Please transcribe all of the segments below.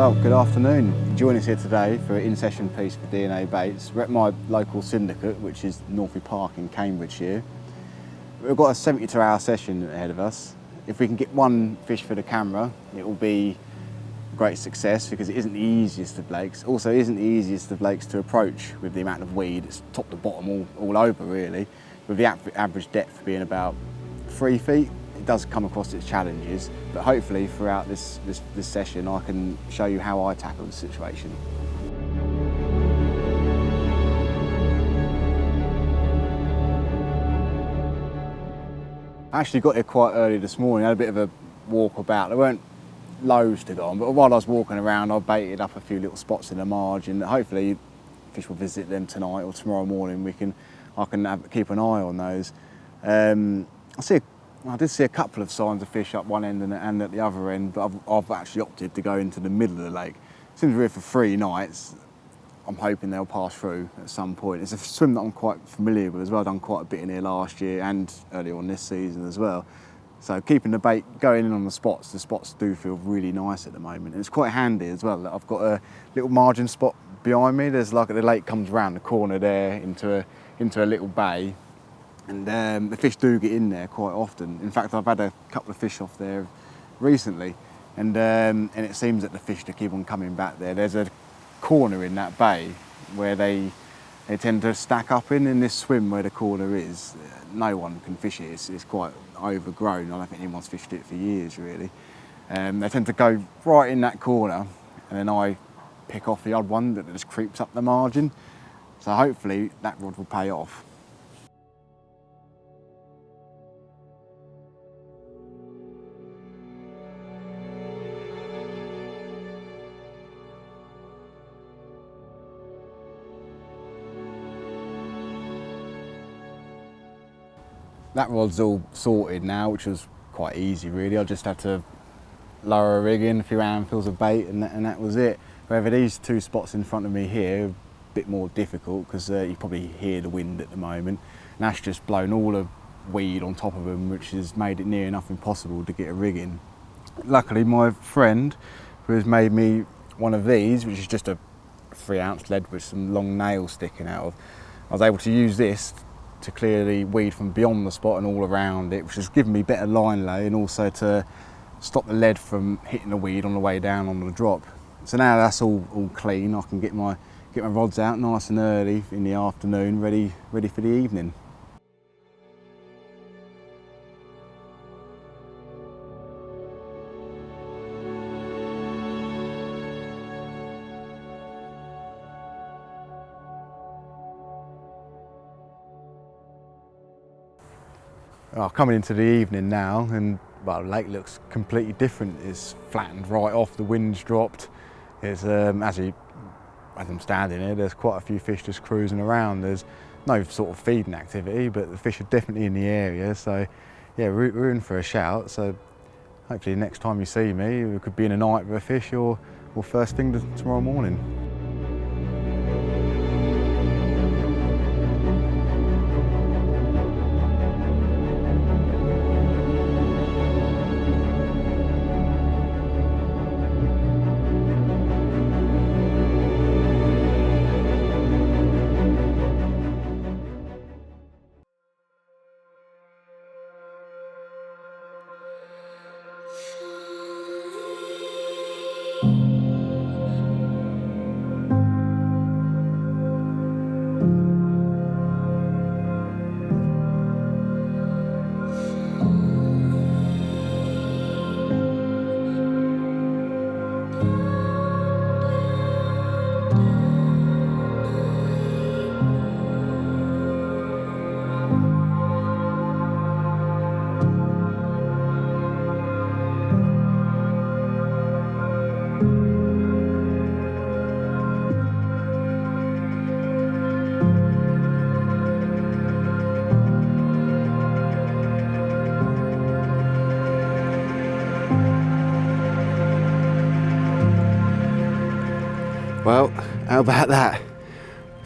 Well, good afternoon. Join us here today for an in-session piece for DNA Baits. We're at my local syndicate, which is Northey Park in Cambridgeshire. We've got a 72-hour session ahead of us. If we can get one fish for the camera, it will be a great success because it isn't the easiest of lakes. Also, it isn't the easiest of lakes to approach with the amount of weed. It's top to bottom all over, really. With the average depth being about 3 feet, it does come across its challenges, but hopefully throughout this session I can show you how I tackle the situation. I actually got here quite early this morning. I had a bit of a walk about. There weren't loads to go on, but while I was walking around I baited up a few little spots in the margin. Hopefully fish will visit them tonight or tomorrow morning. I can keep an eye on those. I did see a couple of signs of fish up one end and at the other end, but I've actually opted to go into the middle of the lake. Since we're here for 3 nights, I'm hoping they'll pass through at some point. It's a swim that I'm quite familiar with as well. I've done quite a bit in here last year and earlier on this season as well. So keeping the bait going in on the spots do feel really nice at the moment. And it's quite handy as well. I've got a little margin spot behind me. There's like the lake comes around the corner there into a little bay. And the fish do get in there quite often. In fact, I've had a couple of fish off there recently, and it seems that the fish to keep on coming back there. There's a corner in that bay where they tend to stack up in this swim where the corner is. No one can fish it. It's quite overgrown. I don't think anyone's fished it for years, really. They tend to go right in that corner, and then I pick off the odd one that just creeps up the margin. So hopefully that rod will pay off. That rod's all sorted now, which was quite easy really. I just had to lower a rig in, a few handfuls of bait, and that was it. However, these 2 spots in front of me here are a bit more difficult because you probably hear the wind at the moment. And that's just blown all the weed on top of them, which has made it near enough impossible to get a rig in. Luckily, my friend, who has made me one of these, which is just a 3-ounce lead with some long nails sticking out of, I was able to use this to clear the weed from beyond the spot and all around it, which has given me better line lay and also to stop the lead from hitting the weed on the way down on the drop. So now that's all clean, I can get my rods out nice and early in the afternoon, ready for the evening. Coming into the evening now, and well, the lake looks completely different. It's flattened right off, the wind's dropped. It's, as I'm standing here, there's quite a few fish just cruising around. There's no sort of feeding activity, but the fish are definitely in the area. So yeah, we're in for a shout. So hopefully next time you see me, it could be in a night with a fish or first thing tomorrow morning. Well, how about that?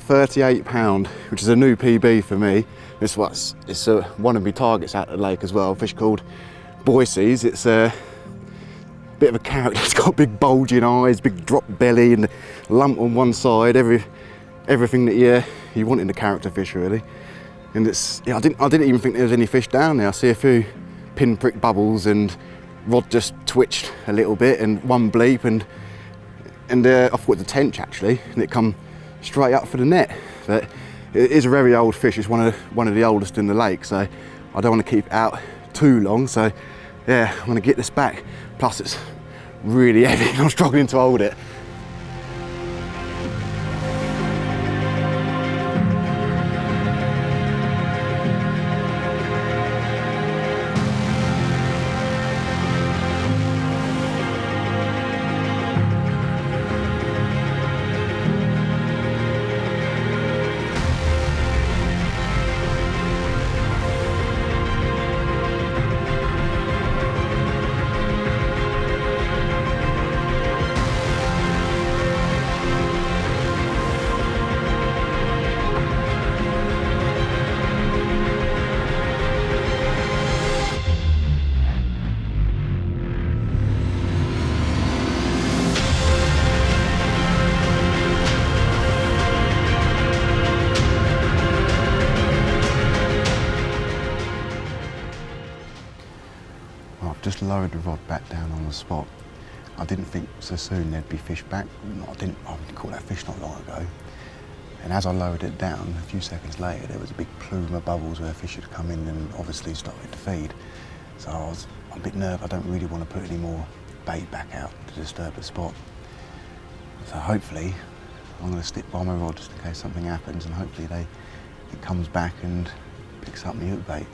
£38, which is a new PB for me. It's one of my targets out of the lake as well, a fish called boise's. It's bit of a character. It's got big bulging eyes, big drop belly, and a lump on one side. Everything that you want in a character fish, really. And it's, I didn't even think there was any fish down there. I see a few pinprick bubbles, and rod just twitched a little bit, and one bleep, and I thought it was a tench actually, and it come straight up for the net. But it is a very old fish. It's one of the oldest in the lake, so I don't want to keep it out too long. So yeah, I'm going to get this back. Plus it's really heavy and I'm struggling to hold it. Just lowered the rod back down on the spot. I didn't think so soon there'd be fish back. I caught that fish not long ago. And as I lowered it down, a few seconds later, there was a big plume of bubbles where fish had come in and obviously started to feed. So I was a bit nervous. I don't really want to put any more bait back out to disturb the spot. So hopefully, I'm going to stick by my rod just in case something happens, and hopefully it comes back and picks up my hook bait.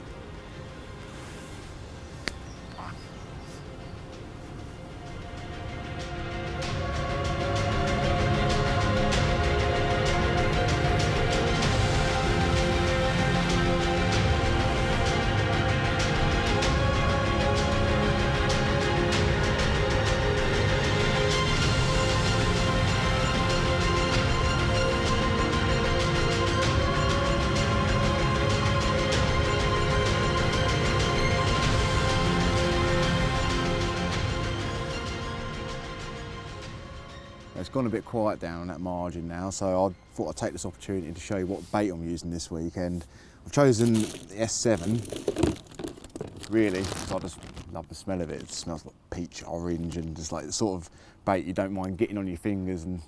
It's gone a bit quiet down on that margin now, so I thought I'd take this opportunity to show you what bait I'm using this weekend. I've chosen the S7, really, because I just love the smell of it. It smells like peach orange, and just like the sort of bait you don't mind getting on your fingers and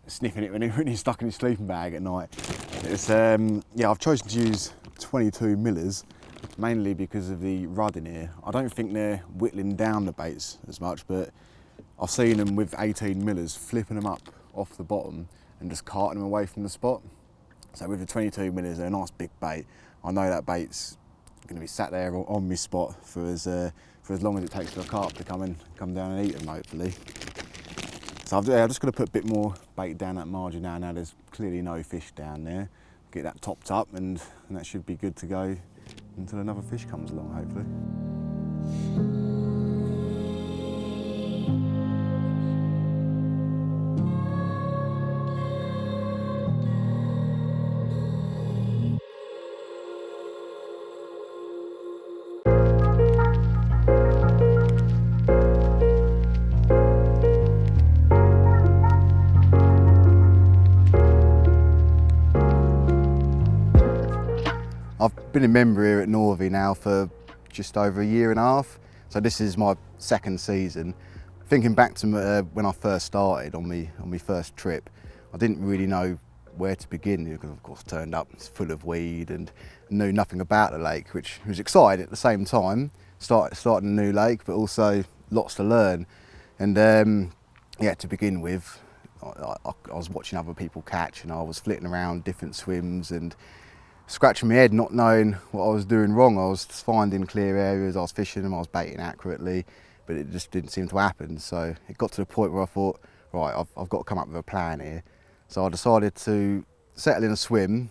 sniffing it when you're stuck in your sleeping bag at night. It's, yeah, I've chosen to use 22 millers, mainly because of the rud in here. I don't think they're whittling down the baits as much, but I've seen them with 18 millers flipping them up off the bottom and just carting them away from the spot. So with the 22 millers, they're a nice big bait. I know that bait's going to be sat there on my spot for as long as it takes for a carp to come down and eat them, hopefully. So I'm just going to put a bit more bait down that margin now. Now there's clearly no fish down there. Get that topped up, and that should be good to go until another fish comes along, hopefully. I've been a member here at Northey now for just over a year and a half, so this is my second season. Thinking back to when I first started on my first trip, I didn't really know where to begin, because of course turned up, it's full of weed and knew nothing about the lake, which was exciting at the same time, starting a new lake, but also lots to learn. And yeah, to begin with, I was watching other people catch, and I was flitting around different swims and scratching my head, not knowing what I was doing wrong. I was finding clear areas, I was fishing them, I was baiting accurately, but it just didn't seem to happen. So it got to the point where I thought, right, I've got to come up with a plan here. So I decided to settle in a swim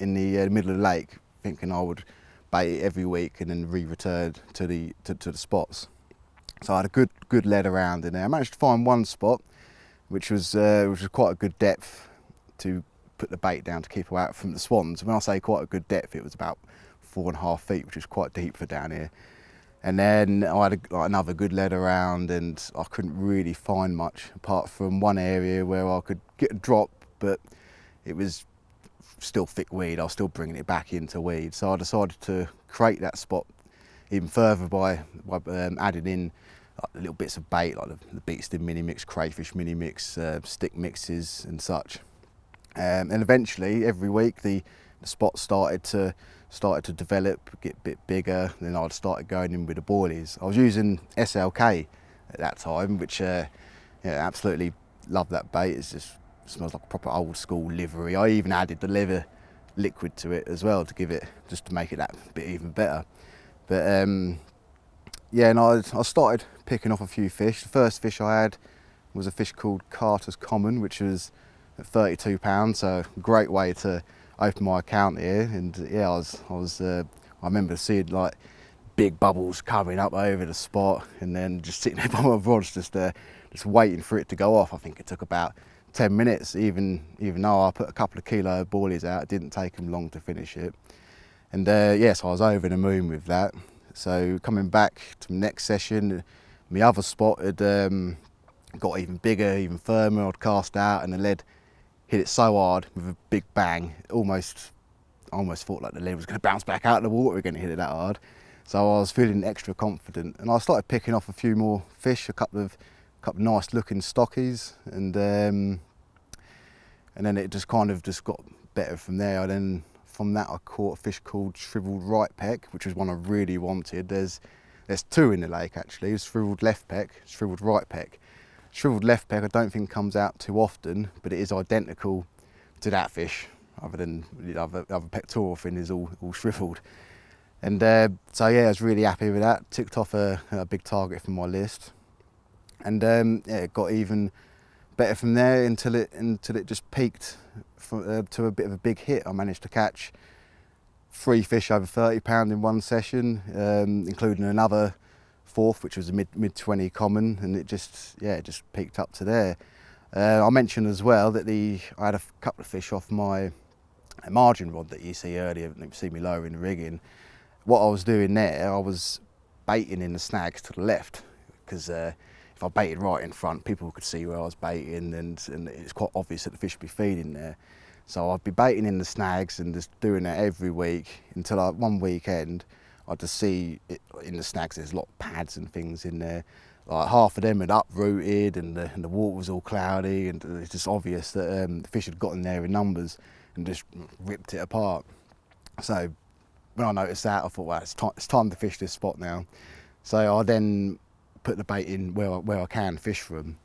in the middle of the lake, thinking I would bait it every week and then re-return to the spots. So I had a good lead around in there. I managed to find one spot, which was quite a good depth to put the bait down to keep her out from the swans. When I say quite a good depth, it was about 4.5 feet, which is quite deep for down here. And then I had another good lead around, and I couldn't really find much apart from one area where I could get a drop, but it was still thick weed. I was still bringing it back into weed. So I decided to create that spot even further by adding in little bits of bait, like the beatskin mini mix, crayfish mini mix, stick mixes and such. And eventually, every week, the spot started to develop, get a bit bigger. Then I'd started going in with the boilies. I was using SLK at that time, which yeah, absolutely love that bait. It smells like a proper old school livery. I even added the liver liquid to it as well to give it, just to make it that bit even better. But yeah, and I started picking off a few fish. The first fish I had was a fish called Carter's Common, which was at 32 pounds, so a great way to open my account here. And yeah, I remember seeing like big bubbles coming up over the spot, and then just sitting there by my rods, just waiting for it to go off. I think it took about 10 minutes, even though I put a couple of kilo of boilies out. It didn't take them long to finish it. And yes, I was over the moon with that. So coming back to the next session, my other spot had got even bigger, even firmer. I'd cast out, and the lead hit it so hard with a big bang, I almost thought like the lead was going to bounce back out of the water again, hit it that hard. So I was feeling extra confident, and I started picking off a few more fish, a couple of nice looking stockies, and then it just got better from there. From that I caught a fish called shriveled right peck, which was one I really wanted. There's two in the lake actually. There's shriveled left peck, shriveled right peck. Shriveled left peck I don't think comes out too often, but it is identical to that fish, other than the other pectoral fin is all shriveled. And so yeah, I was really happy with that. Ticked off a big target from my list, and yeah, it got even better from there until it just peaked to a bit of a big hit. I managed to catch 3 fish over 30 pound in one session, including another fourth, which was a mid 20 common, and it just peaked up to there. I mentioned as well that I had a couple of fish off my margin rod that you see earlier. You see me lowering the rigging. What I was doing there, I was baiting in the snags to the left, because if I baited right in front, people could see where I was baiting, and it's quite obvious that the fish would be feeding there. So I'd be baiting in the snags and just doing that every week until one weekend I'd just see it, in the snags there's a lot of pads and things in there. Like half of them had uprooted, and the water was all cloudy, and it's just obvious that the fish had got in there in numbers and just ripped it apart. So when I noticed that, I thought, well, it's time to fish this spot now. So I then put the bait in where I can fish from,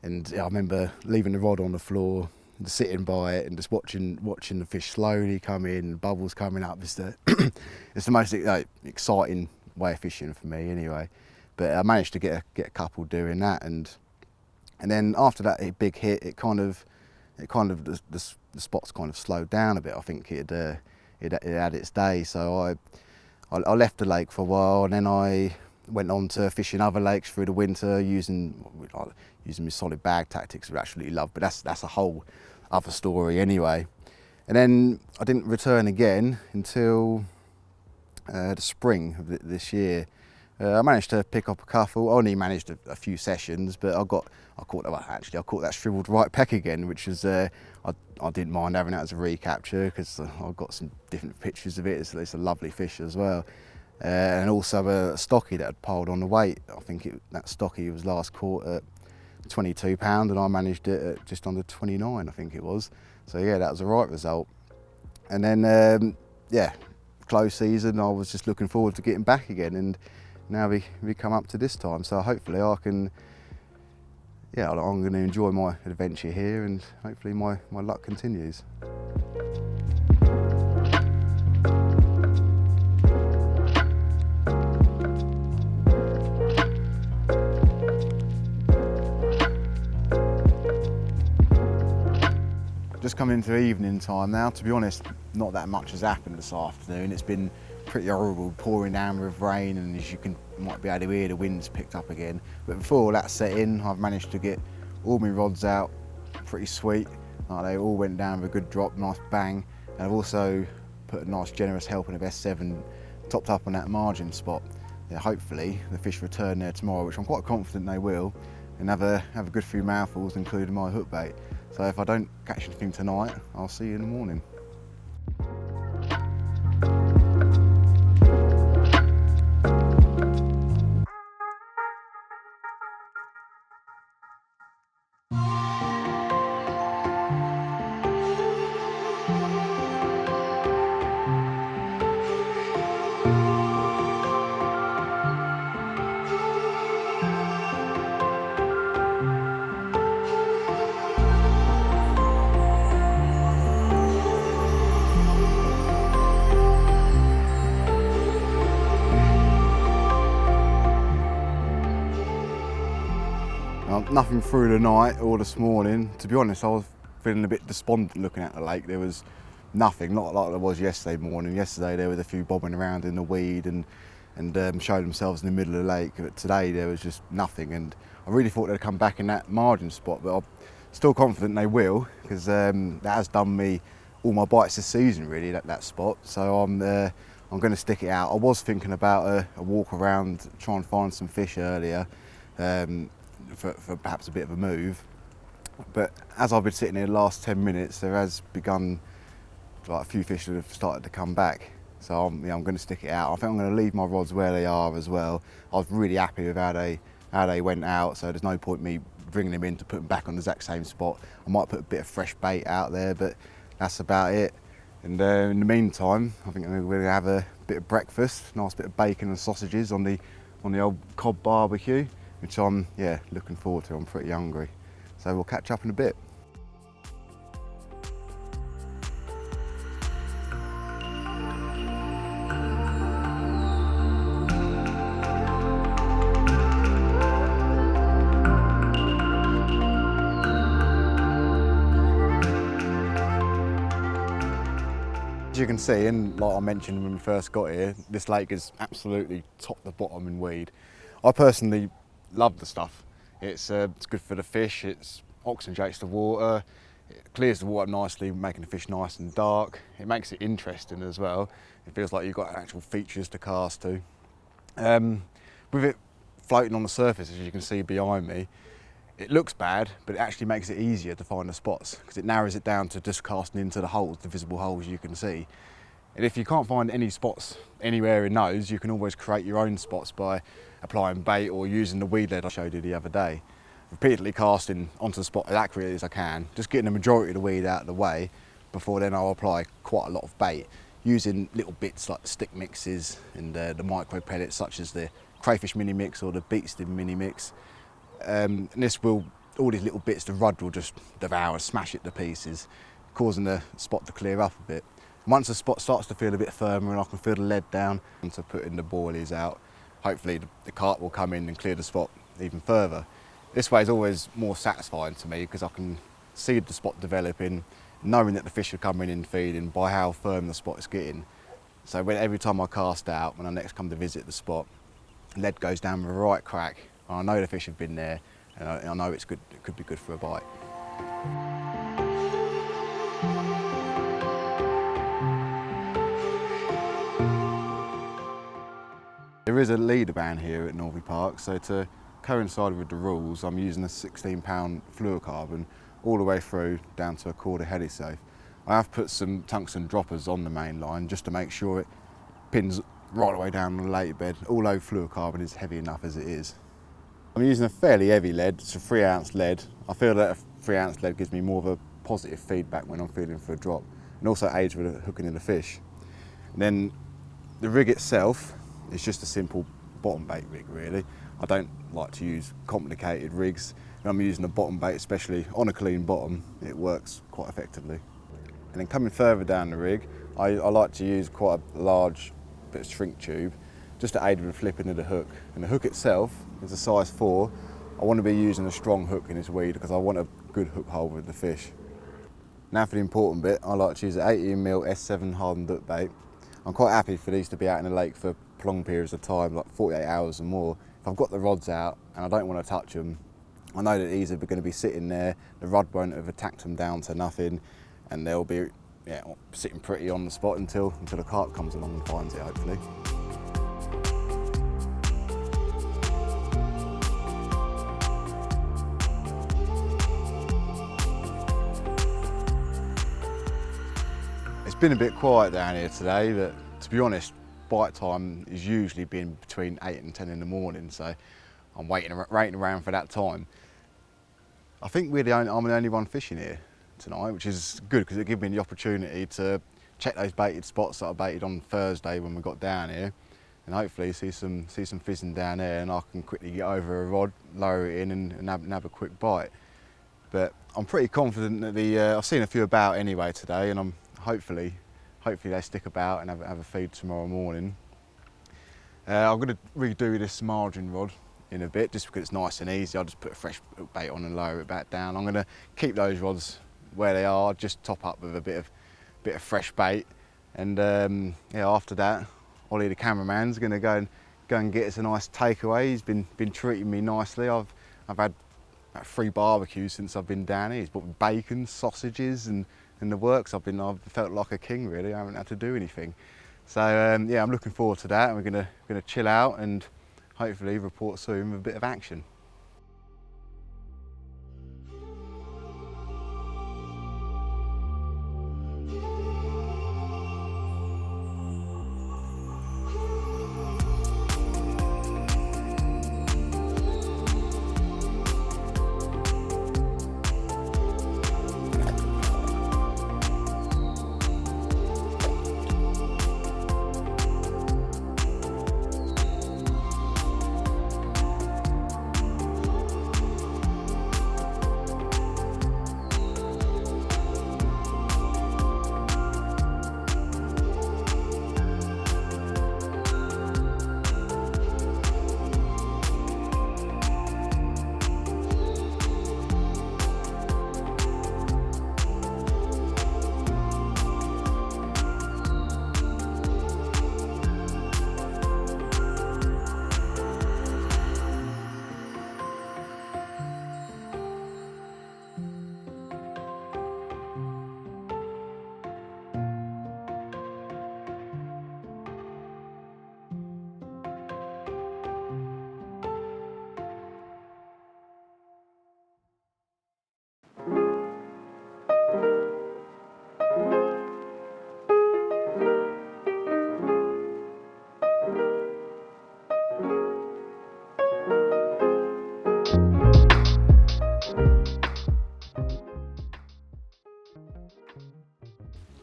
and I remember leaving the rod on the floor, and sitting by it, and just watching the fish slowly come in, bubbles coming up. It's the most exciting way of fishing for me, anyway. But I managed to get a couple doing that, and then after that big hit, the spots kind of slowed down a bit. I think it had its day. So I left the lake for a while, and then I went on to fishing other lakes through the winter using my solid bag tactics, which I absolutely love, but that's a whole other story anyway. And then I didn't return again until the spring of this year. I managed to pick up a couple. I only managed a few sessions, but I caught that shriveled right peck again, which was I didn't mind having that as a recapture, because I've got some different pictures of it. It's a lovely fish as well. And also a stocky that had piled on the weight. I think that stocky was last caught at 22 pound, and I managed it at just under 29, I think it was. So yeah, that was the right result. And then yeah, close season, I was just looking forward to getting back again, and now we come up to this time. So hopefully I'm going to enjoy my adventure here, and hopefully my luck continues. Just coming into evening time now. To be honest, not that much has happened this afternoon. It's been pretty horrible, pouring down with rain, and as you might be able to hear, the wind's picked up again. But before all that set in, I've managed to get all my rods out pretty sweet. They all went down with a good drop, nice bang. And I've also put a nice generous helping of S7 topped up on that margin spot. yeah, hopefully the fish return there tomorrow, which I'm quite confident they will, and have a good few mouthfuls, including my hook bait. So if I don't catch anything tonight, I'll see you in the morning. Nothing through the night or this morning. To be honest, I was feeling a bit despondent looking at the lake. There was nothing, not like there was yesterday morning. Yesterday there was a few bobbing around in the weed and showed themselves in the middle of the lake. But today there was just nothing, and I really thought they'd come back in that margin spot, but I'm still confident they will, because that has done me all my bites this season really, that spot. So I'm going to stick it out. I was thinking about a walk around, try and find some fish earlier. For perhaps a bit of a move, but as I've been sitting here the last 10 minutes, there has begun like a few fish that have started to come back. So I'm going to stick it out. I think I'm going to leave my rods where they are as well. I was really happy with how they went out, so there's no point me bringing them in to put them back on the exact same spot. I might put a bit of fresh bait out there, but that's about it. And in the meantime, I think we're going to have a bit of breakfast, nice bit of bacon and sausages on the old cob barbecue, which I'm looking forward to. I'm pretty hungry, so we'll catch up in a bit. As you can see, and like I mentioned when we first got here, this lake is absolutely top to bottom in weed. I personally love the stuff. It's good for the fish, it oxygenates the water, it clears the water nicely, making the fish nice and dark. It makes it interesting as well. It feels like you've got actual features to cast to. With it floating on the surface, as you can see behind me, it looks bad, but it actually makes it easier to find the spots, because it narrows it down to just casting into the holes, the visible holes you can see. And if you can't find any spots anywhere in those, you can always create your own spots by applying bait or using the weed lead I showed you the other day. Repeatedly casting onto the spot as accurately as I can, just getting the majority of the weed out of the way. Before then I'll apply quite a lot of bait, using little bits like stick mixes and the micro pellets such as the crayfish mini mix or the beet stem mini mix. And all these little bits, the rudd will just devour, smash it to pieces, causing the spot to clear up a bit. Once the spot starts to feel a bit firmer and I can feel the lead down, onto putting the boilies out, hopefully the carp will come in and clear the spot even further. This way is always more satisfying to me, because I can see the spot developing, knowing that the fish are coming in feeding by how firm the spot is getting. So every time I cast out, when I next come to visit the spot, lead goes down with a right crack. I know the fish have been there, and I know it's good. It could be good for a bite. There is a leader ban here at Northey Park, so to coincide with the rules, I'm using a 16-pound fluorocarbon all the way through down to a quarter helisafe. I have put some tungsten droppers on the main line just to make sure it pins right the way down the lake bed, although fluorocarbon is heavy enough as it is. I'm using a fairly heavy lead, it's a 3-ounce lead. I feel that a 3-ounce lead gives me more of a positive feedback when I'm feeling for a drop, and also aids with hooking in the fish. And then the rig itself is just a simple bottom bait rig really. I don't like to use complicated rigs. When I'm using a bottom bait, especially on a clean bottom, it works quite effectively. And then coming further down the rig, I like to use quite a large bit of shrink tube just to aid with the flipping of the hook. And the hook itself is a size 4. I want to be using a strong hook in this weed because I want a good hook hold with the fish. Now for the important bit, I like to use an 18mm S7 hardened duck bait. I'm quite happy for these to be out in the lake for prolonged periods of time, like 48 hours or more. If I've got the rods out and I don't want to touch them, I know that these are going to be sitting there, the rod won't have attacked them down to nothing, and they'll be sitting pretty on the spot until the carp comes along and finds it, hopefully. been a bit quiet down here today, but to be honest, bite time is usually been between 8 and 10 in the morning, so I'm waiting around for that time. I think I'm the only one fishing here tonight, which is good because it gives me the opportunity to check those baited spots that I baited on Thursday when we got down here, and hopefully see some fishing down there, and I can quickly get over a rod, lower it in, and have a quick bite. But I'm pretty confident that I've seen a few about anyway today, and I'm hopefully they stick about and have a feed tomorrow morning. I'm going to redo this margin rod in a bit, just because it's nice and easy. I'll just put a fresh bait on and lower it back down. I'm going to keep those rods where they are, just top up with a bit of fresh bait, and yeah, after that, Ollie the cameraman's going to go and get us a nice takeaway. He's been treating me nicely. I've had about 3 barbecues since I've been down here. He's brought me bacon, sausages, and the works. I've felt like a king really. I haven't had to do anything. So yeah, I'm looking forward to that. We're gonna chill out and hopefully report soon with a bit of action.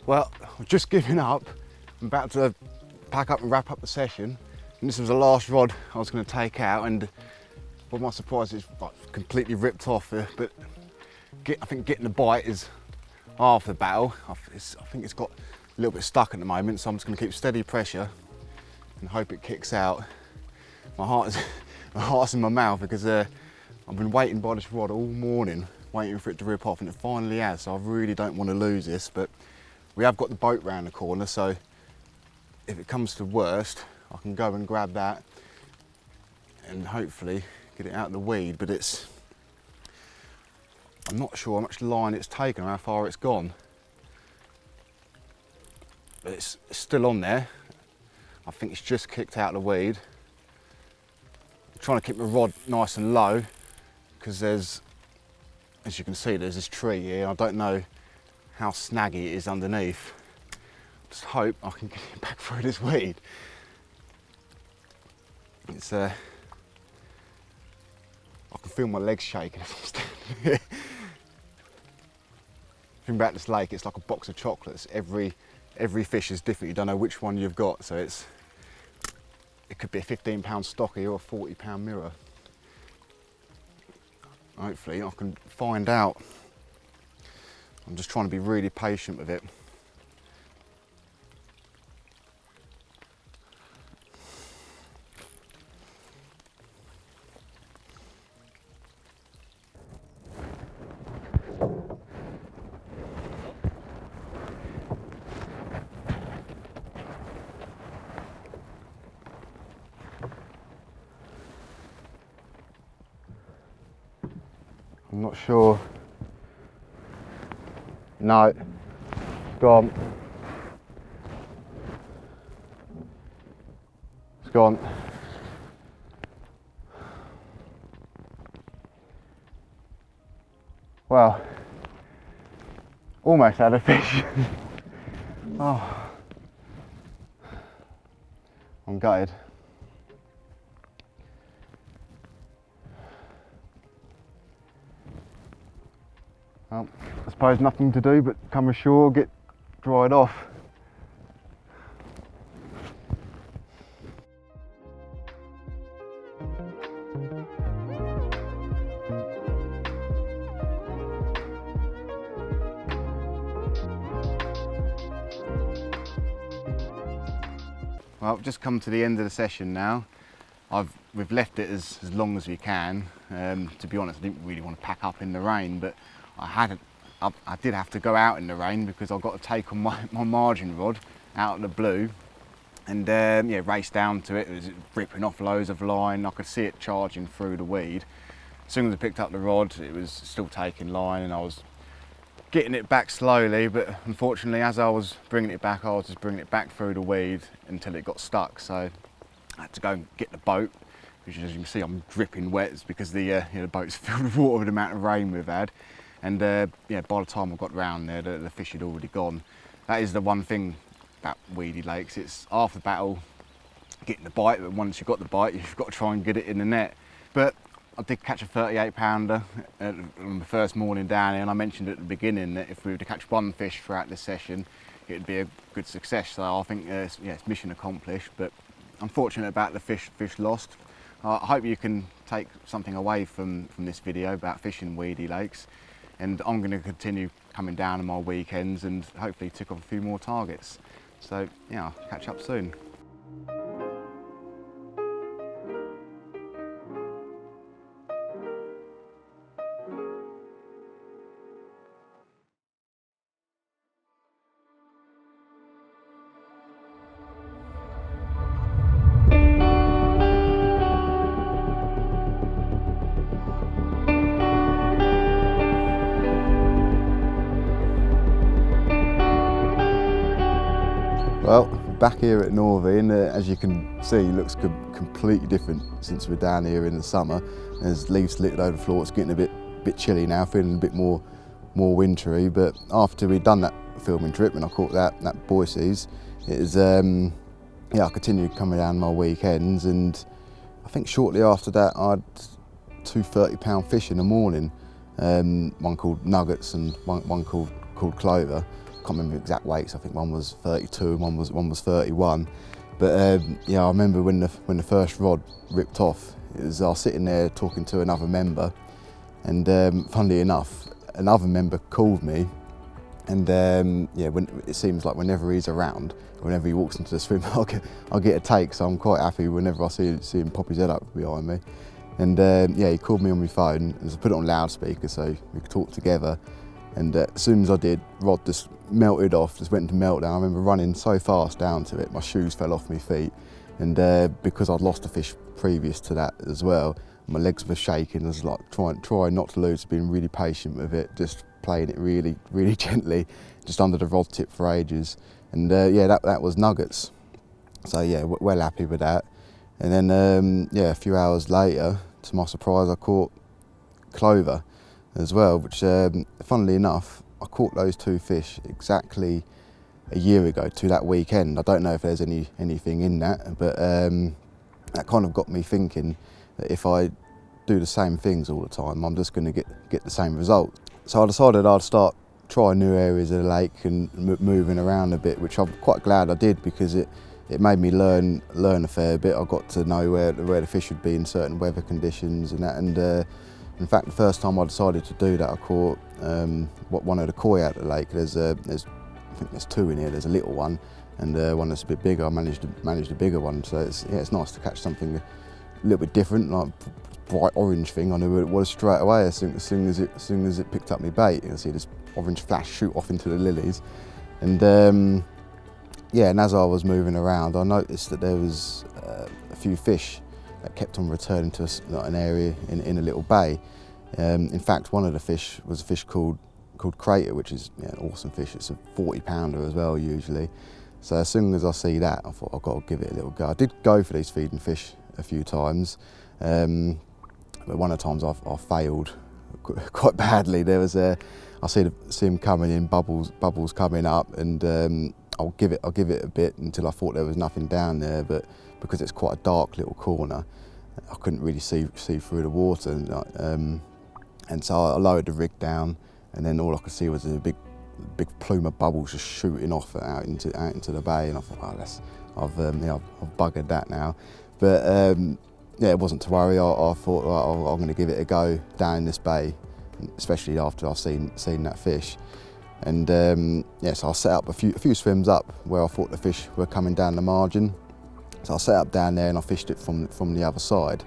Well, I've just given up. I'm about to pack up and wrap up the session, and this was the last rod I was going to take out, and well, my surprise is like completely ripped off here, but I think getting the bite is half the battle. I think it's got a little bit stuck at the moment, so I'm just going to keep steady pressure and hope it kicks out. My heart's in my mouth because I've been waiting by this rod all morning, waiting for it to rip off, and it finally has, so I really don't want to lose this. But we have got the boat round the corner, so if it comes to worst, I can go and grab that and hopefully get it out of the weed. But I'm not sure how much line it's taken or how far it's gone. But it's still on there. I think it's just kicked out of the weed. I'm trying to keep the rod nice and low because as you can see, there's this tree here. I don't know how snaggy it is underneath. Just hope I can get it back through this weed. It's I can feel my legs shaking as I'm standing here. The thing about this lake, it's like a box of chocolates. Every fish is different. You don't know which one you've got, so it could be a 15-pound stocky or a 40-pound mirror. Hopefully I can find out. I'm just trying to be really patient with it. I'm not sure. No, it's gone. It's gone. Well, almost had a fish. Oh, I'm gutted. Well, I suppose nothing to do but come ashore, get dried off. Well, I've just come to the end of the session now. We've left it as long as we can. To be honest, I didn't really want to pack up in the rain, but I did have to go out in the rain because I got to take on my margin rod out of the blue and yeah, race down to it. It was ripping off loads of line. I could see it charging through the weed. As soon as I picked up the rod, it was still taking line and I was getting it back slowly, but unfortunately as I was bringing it back, I was just bringing it back through the weed until it got stuck. So I had to go and get the boat, which as you can see I'm dripping wet. It's because the boat's filled with water with the amount of rain we've had. And yeah, by the time I got round there, the fish had already gone. That is the one thing about weedy lakes. It's half the battle getting the bite, but once you've got the bite, you've got to try and get it in the net. But I did catch a 38 pounder on the first morning down here, and I mentioned at the beginning that if we were to catch one fish throughout this session, it'd be a good success. So I think yeah, it's mission accomplished, but unfortunate about the fish lost. I hope you can take something away from this video about fishing weedy lakes, and I'm going to continue coming down on my weekends and hopefully tick off a few more targets. So yeah, I'll catch up soon. Well, back here at Northey, and as you can see, it looks completely different since we're down here in the summer. There's leaves littered over the floor. It's getting a bit chilly now, feeling a bit more wintry. But after we'd done that filming trip, and I caught that Boise's, it was yeah, I continued coming down my weekends, and I think shortly after that I had 2 30-pound fish in the morning. One called Nuggets and one called Clover. I can't remember the exact weights. I think one was 32 and one was 31. But yeah, I remember when the first rod ripped off, I was sitting there talking to another member, and funnily enough, another member called me, and yeah, it seems like whenever he's around, whenever he walks into the swim, I'll get a take. So I'm quite happy whenever I see him pop his head up behind me. And yeah, he called me on my phone, and I put it on loudspeaker so we could talk together. And as soon as I did, rod just melted off, just went into meltdown. I remember running so fast down to it, my shoes fell off my feet. And because I'd lost a fish previous to that as well, my legs were shaking. I was like trying not to lose, being really patient with it, just playing it really, really gently, just under the rod tip for ages. And yeah, that was Nuggets. So yeah, well happy with that. And then yeah, a few hours later, to my surprise, I caught Clover as well, which funnily enough, I caught those 2 fish exactly a year ago to that weekend. I don't know if there's anything in that, but that kind of got me thinking that if I do the same things all the time, I'm just going to get the same result. So I decided I'd start trying new areas of the lake and moving around a bit, which I'm quite glad I did, because it made me learn a fair bit. I got to know where the fish would be in certain weather conditions and that. And in fact, the first time I decided to do that, I caught one of the koi out of the lake. I think there's 2 in here. There's a little one and one that's a bit bigger. I managed a bigger one. So it's nice to catch something a little bit different, like bright orange thing. I knew what it was straight away as soon as it picked up my bait. You can see this orange flash shoot off into the lilies. And yeah, and as I was moving around, I noticed that there was a few fish that kept on returning to an area in a little bay. In fact, one of the fish was a fish called Crater, which is an awesome fish. It's a 40-pounder as well usually. So as soon as I see that, I thought I've got to give it a little go. I did go for these feeding fish a few times, but one of the times I failed quite badly. There was I see him coming in, bubbles coming up, and I'll give it a bit until I thought there was nothing down there, but because it's quite a dark little corner, I couldn't really see through the water, and so I lowered the rig down, and then all I could see was a big plume of bubbles just shooting off out into the bay, and I thought, oh, I've buggered that now. But yeah, it wasn't to worry. I thought, right, I'm going to give it a go down in this bay, especially after I've seen that fish. And yeah, so I set up a few swims up where I thought the fish were coming down the margin. So I set up down there and I fished it from the other side.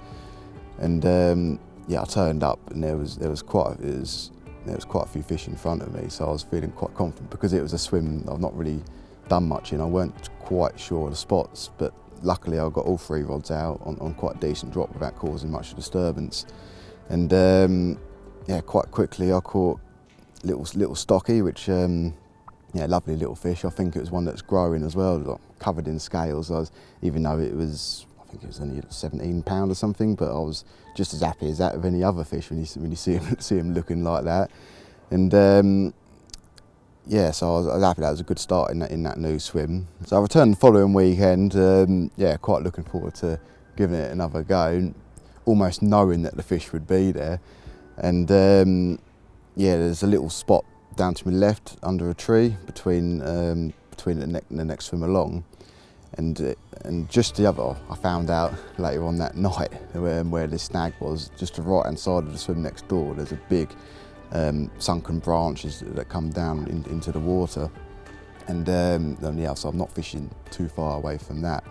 And yeah, I turned up and there was quite a few fish in front of me. So I was feeling quite confident because it was a swim I've not really done much in. I weren't quite sure of the spots, but luckily I got all 3 rods out on quite a decent drop without causing much disturbance. And yeah, quite quickly I caught little stocky, which yeah, lovely little fish. I think it was one that's growing as well, like covered in scales. Even though I think it was only 17 pound or something, but I was just as happy as that of any other fish when you see him looking like that. And yeah, so I was happy. That was a good start in that new swim. So I returned the following weekend. Yeah, quite looking forward to giving it another go, almost knowing that the fish would be there. And yeah, there's a little spot down to my left under a tree between the next swim along, and just the other, I found out later on that night where this snag was, just the right hand side of the swim next door. There's a big sunken branches that come down into the water, and yeah, so I'm not fishing too far away from that.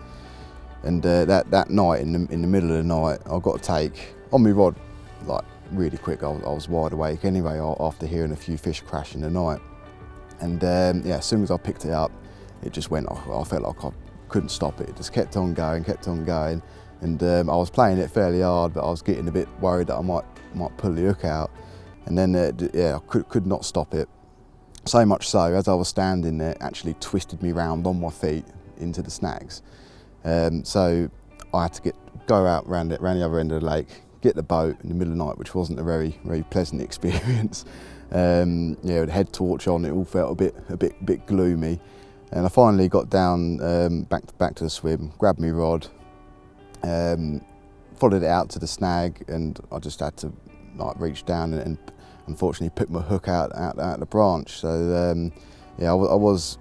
And that night, in the middle of the night, I got a take on my rod, like really quick. I was wide awake anyway after hearing a few fish crash in the night. And yeah, as soon as I picked it up, it just went off. I felt like I couldn't stop it. It just kept on going. And I was playing it fairly hard, but I was getting a bit worried that I might pull the hook out. And then yeah, I could not stop it. So much so, as I was standing there, it actually twisted me round on my feet into the snags. So I had to go out round the other end of the lake, get the boat in the middle of the night, which wasn't a very pleasant experience. Yeah, with the head torch on, it all felt a bit gloomy. And I finally got down back to the swim, grabbed my rod, followed it out to the snag, and I just had to like reach down and unfortunately pick my hook out the branch. So yeah, I was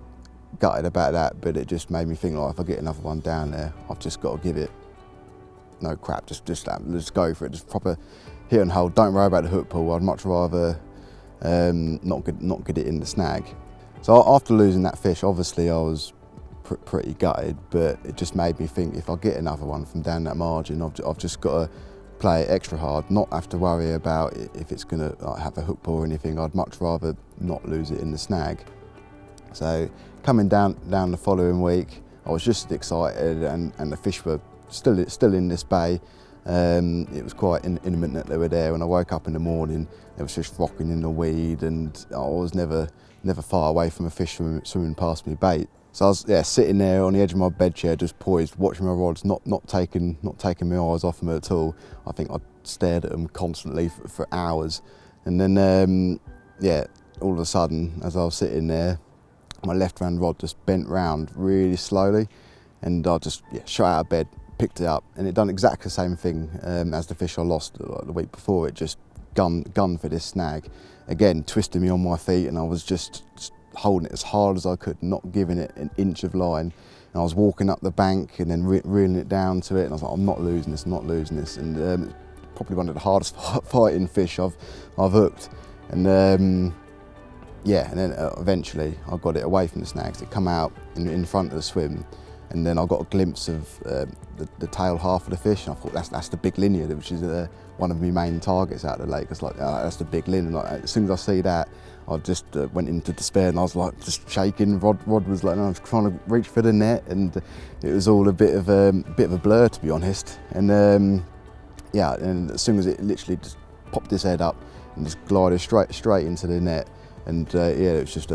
gutted about that, but it just made me think, like, if I get another one down there, I've just got to give it no crap, just go for it, just proper hit and hold. Don't worry about the hook pull. I'd much rather not get it in the snag. So after losing that fish, obviously I was pretty gutted, but it just made me think, if I get another one from down that margin, I've just got to play it extra hard, not have to worry about it if it's going to like, have a hook pull or anything. I'd much rather not lose it in the snag. So coming down the following week, I was just as excited, and the fish were still in this bay. It was quite imminent that they were there. When I woke up in the morning, there was fish rocking in the weed, and I was never far away from a fish swimming past me bait. So I was sitting there on the edge of my bed chair, just poised, watching my rods, not taking my eyes off them at all. I think I stared at them constantly for hours, and then yeah, all of a sudden, as I was sitting there, my left-hand rod just bent round really slowly, and I just shot out of bed, picked it up, and it done exactly the same thing as the fish I lost the week before. It just gunned for this snag. Again, twisted me on my feet, and I was just holding it as hard as I could, not giving it an inch of line. And I was walking up the bank and then reeling it down to it, and I was like, I'm not losing this. And it's probably one of the hardest fighting fish I've hooked. And yeah, and then eventually I got it away from the snags. It come out in front of the swim, and then I got a glimpse of the tail half of the fish, and I thought that's the big linear, which is one of my main targets out of the lake. It's like, that's the big linear. Like, as soon as I see that, I just went into despair, and I was like just shaking. Rod was like, I was trying to reach for the net, and it was all a bit of a blur, to be honest. And yeah, and as soon as it literally just popped its head up and just glided straight into the net, and yeah, it was just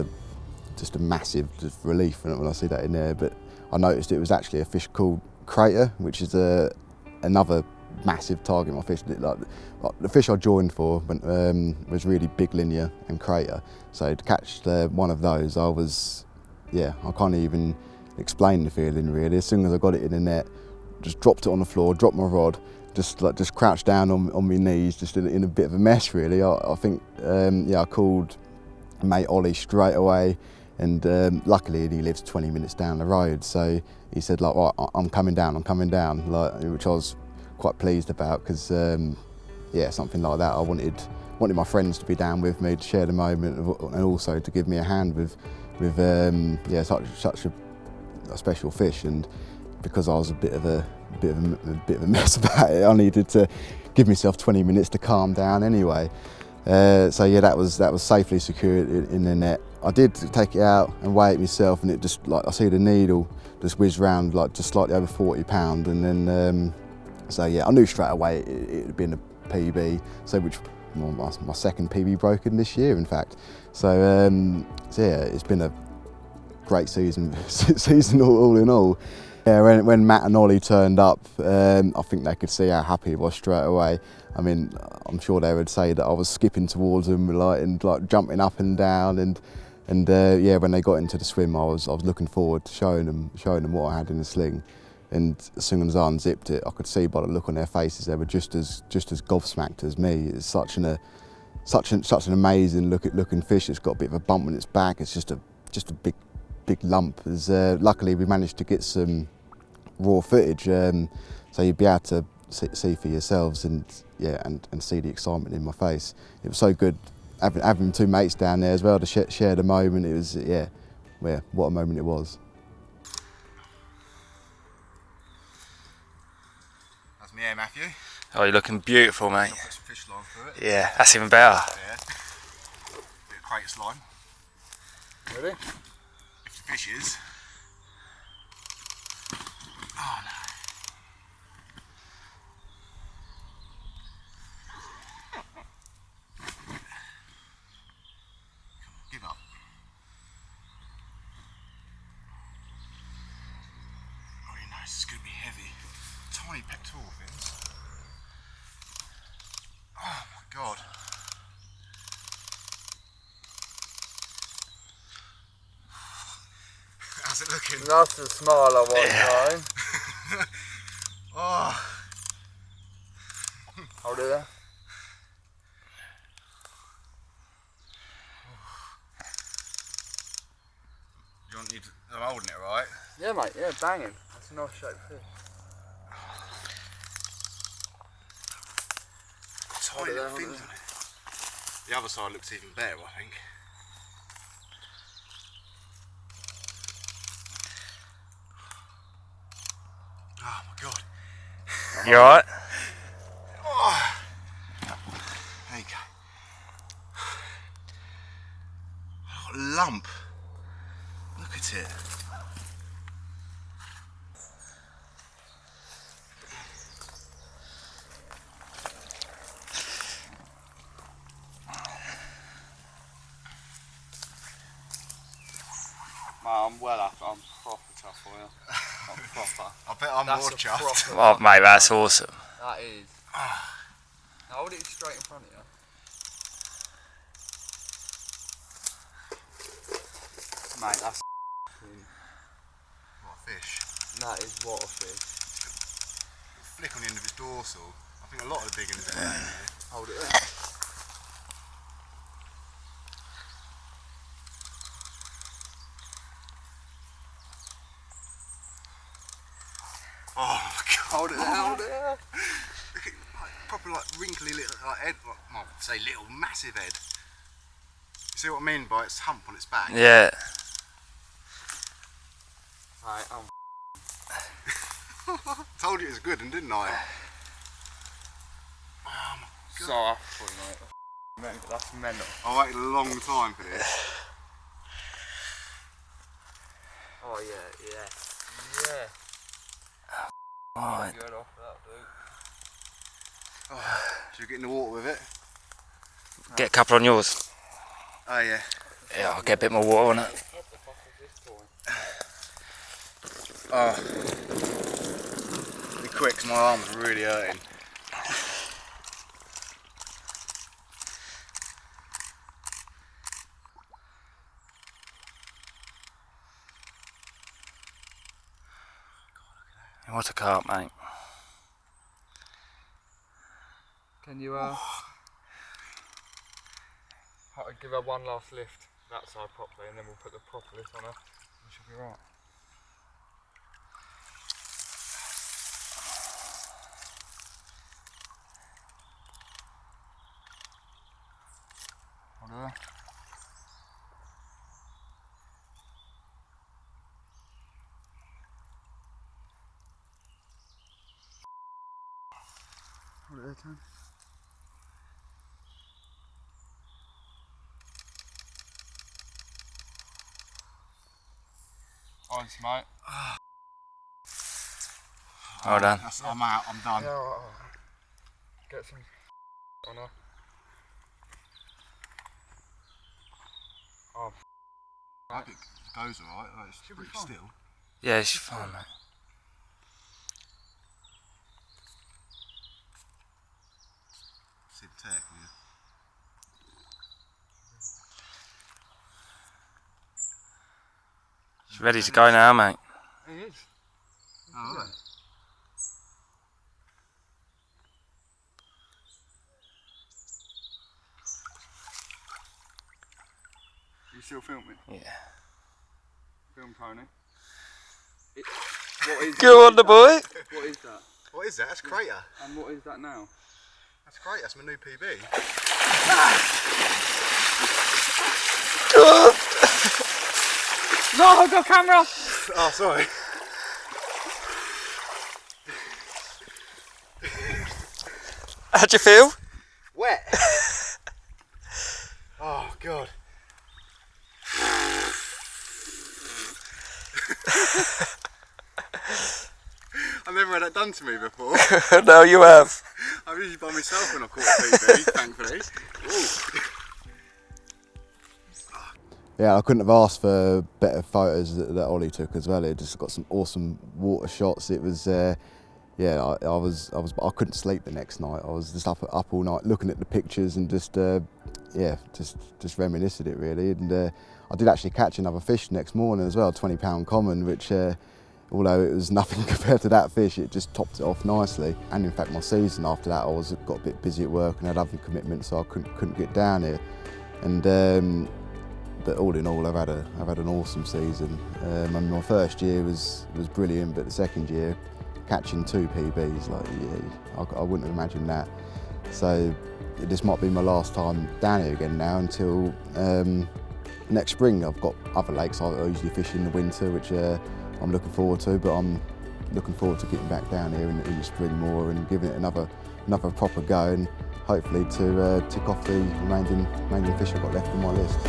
a massive relief when I see that in there. But I noticed it was actually a fish called crater, which is another massive target. My fish, like the fish I joined for was really big linear and crater. So to catch one of those, I was yeah, I can't even explain the feeling really. As soon as I got it in the net, just dropped it on the floor, dropped my rod, just crouched down on my knees, just in a bit of a mess really. I think, yeah, I called mate Ollie straight away, and luckily he lives 20 minutes down the road, so he said like, right, I'm coming down, like, which I was quite pleased about, because yeah, something like that, I wanted my friends to be down with me, to share the moment, and also to give me a hand with yeah, such a special fish. And because I was a bit of a mess about it, I needed to give myself 20 minutes to calm down anyway. So yeah, that was safely secured in the net. I did take it out and weigh it myself, and it just, like, I see the needle just whiz round like just slightly over 40 pounds, and then so yeah, I knew straight away it had been a PB, so which my second PB broken this year, in fact. So yeah, it's been a great season all in all. Yeah, when Matt and Ollie turned up, I think they could see how happy I was straight away. I mean, I'm sure they would say that I was skipping towards them, and jumping up and down, and yeah, when they got into the swim, I was looking forward to showing them what I had in the sling. And as soon as I unzipped it, I could see by the look on their faces they were just as gobsmacked as me. It's such an amazing looking fish. It's got a bit of a bump on its back. It's just a big lump. Luckily we managed to get some raw footage, so you'd be able to see for yourselves, and yeah, and see the excitement in my face. It was so good having two mates down there as well to share the moment. It was, yeah, what a moment it was. That's me here, Matthew. Oh, you're looking beautiful, mate. Put some fish line through it. Yeah, that's even better. Yeah. Bit of crate line. Ready? If the fish is. Oh no. Come on, give up. Oh, you know, this is going to be heavy. Tiny pectoral fins. Oh my god. How's it looking? That's the smile I want, right? Oh. Hold it there. You want need to, I'm holding it, right? Yeah, mate, yeah, banging. That's a nice shape fish. Tiny little fins on it. The other side looks even better, I think. Oh my god. You alright? Oh. There you go. Oh, a lump. Look at it. I'm well up, I'm proper tough for you. I'm proper. I bet I'm That's more a chuffed. proper Oh, mate, that's awesome. That is. Now hold it straight in front of you. Mate, that's What a fish. that is what a fish. Flick on the end of its dorsal. I think a lot of the big ones are down here. Hold it there. Oh my god. Hold it there, hold it there. Look at proper wrinkly little head, well, say little massive head. You see what I mean by its hump on its back? Yeah. Right, Told you it was good, and didn't I? Oh my god. so up for you, mate. That's mental. I waited a long time for this. Oh yeah, yeah. Alright. Good off that, dude. Oh, should we get in the water with it? Get a couple on yours. Oh yeah. Yeah, I'll get a bit more water on it. What the fuck is this for? Oh. Be quick, 'cause my arm's really hurting. What a carp, mate. Can you give her one last lift that side properly, and then we'll put the proper lift on her, and she'll be right. Hold her. Hold it there, Tom. Honest, mate. Well done. I'm out, I'm done. Yeah, right. Get some on her. Oh, I think it goes alright, like, it's pretty still. Yeah, she's fine, mate. It's in tech, yeah. She's ready to go now, mate. he is. Oh, right. You still filming? Yeah. Film Tony. What is Go on, the boy. What is that? What is that? That's Crater. And what is that now? That's great, that's my new PB. No, I've got camera! Oh, sorry. How'd you feel? Wet. Oh, God. I've never had that done to me before. No, you have. I'm usually by myself when I caught a PB, thankfully. Ooh. Yeah, I couldn't have asked for better photos that Ollie took as well. It just got some awesome water shots. It was, yeah, I couldn't sleep the next night. I was just up all night looking at the pictures and just, yeah, just reminiscing it really. And I did actually catch another fish the next morning as well, 20-pound common, which, although it was nothing compared to that fish, it just topped it off nicely. And in fact, my season after that, I got a bit busy at work and had other commitments, so I couldn't get down here. And but all in all, I've had an awesome season. My first year was brilliant, but the second year, catching 2 PBs, like, yeah, I wouldn't have imagined that. So this might be my last time down here again now until next spring. I've got other lakes I usually fish in the winter, which I'm looking forward to, but I'm looking forward to getting back down here in the spring more and giving it another proper go, and hopefully to tick off the remaining fish I've got left on my list.